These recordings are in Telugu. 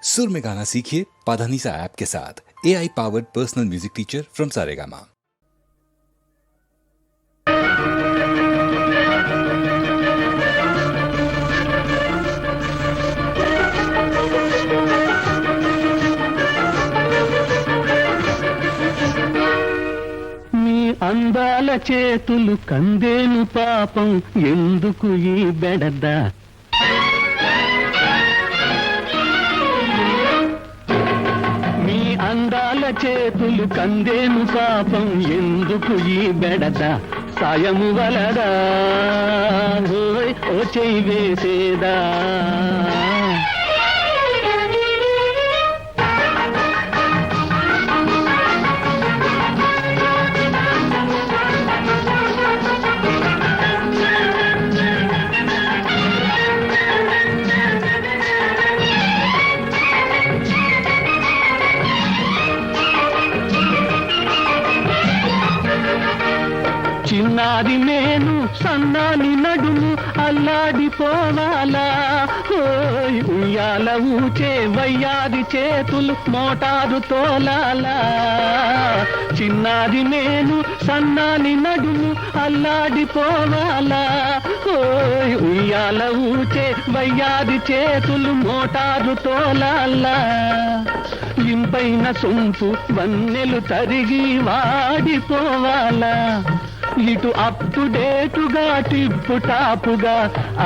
सुर में गाना सीखिए पाधानीसा ऐप के साथ। AI powered personal music teacher from Saregama. అందాల చేతులు కందేను పాపం ఎందుకు ఈ బెడద మీ అందాల చేతులు కందేను పాపం ఎందుకు ఈ బెడద సాయము వలదా ఓ చెయ్యి వేసేదా చిన్నారి నేను సన్నాని నడుము అల్లాడిపోవాలా ఉయ్యాల ఊచే వయ్యాది చేతులు మోటారు తోలాలా చిన్నారి నేను సన్నాని నడుము అల్లాడిపోవాలా ఉయ్యాల ఊచే వయ్యాది చేతులు మోటారు తోలాలా ఇంపైన సొంపు వన్నెలు తరిగి వాడిపోవాలా ఇటు అప్టు డేటుగా టిప్పు టాపుగా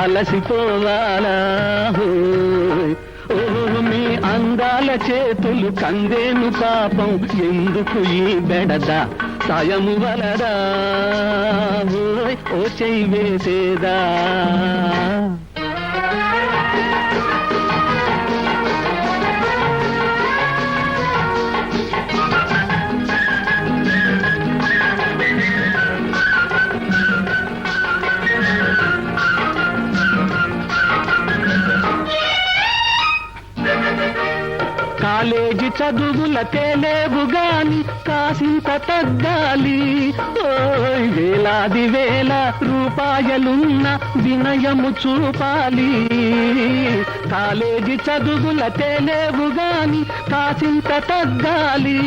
అలసిపోవాలా ఓ మీ అందాల చేతులు కందేను పాపం ఎందుకు ఈ బెడద సాయము వలదా ఓ చెయ్యి వేసేదా కాలేజీ చదువుల తేలేవు గాని కాసింత తగ్గాలి వేలాది వేల రూపాయలున్న వినయము చూపాలి కాలేజీ చదువుల తేలేవు గాని కాసింత తగ్గాలి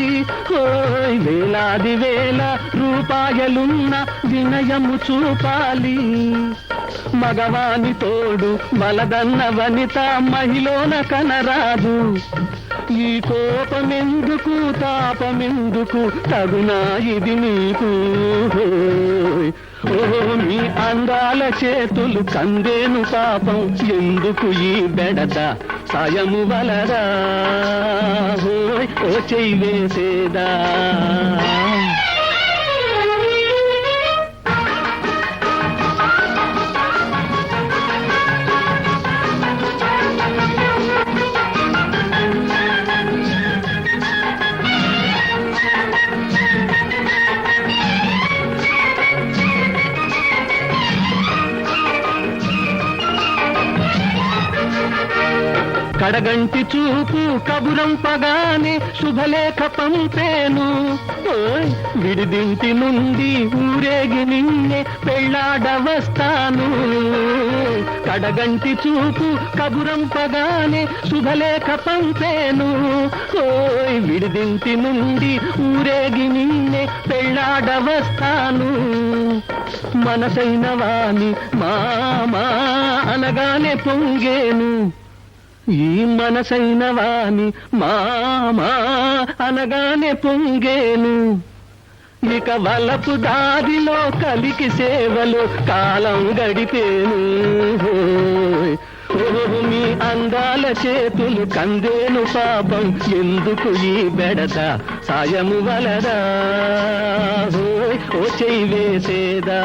వేలాది వేల రూపాయలున్న వినయము చూపాలి మగవాని తోడు మలదన్న వనిత మహిళన కనరాదు ఈ కోపమెందుకు తాపమెందుకు తగునా ఇది నీకు ఓ మీ అందాల చేతులు కందేను పాపం ఎందుకు ఈ బెడద సాయము వలదా ఓ చెయ్యి వేసేదా కడగంటి చూపు కబురంపగానే శుభలేఖ పంపేను విడిదింటి నుండి ఊరేగి నిన్నే పెళ్ళాడవస్తాను కడగంటి చూపు కబురంపగానే శుభలేఖ పంపేను విడిదింటి నుండి ఊరేగి నిన్నే పెళ్ళాడవస్తాను మనసైన వాణి మామా అనగానే పొంగేను ఈ మనసైన వాణి మామా అనగానే పొంగేను ఇక వలపు దారిలో కలికి సేవలు కాలం గడిపేను మీ అందాల చేతులు కందేను పాపం ఎందుకు ఈ బెడద సాయము వలదా ఓ చెయ్యి వేసేదా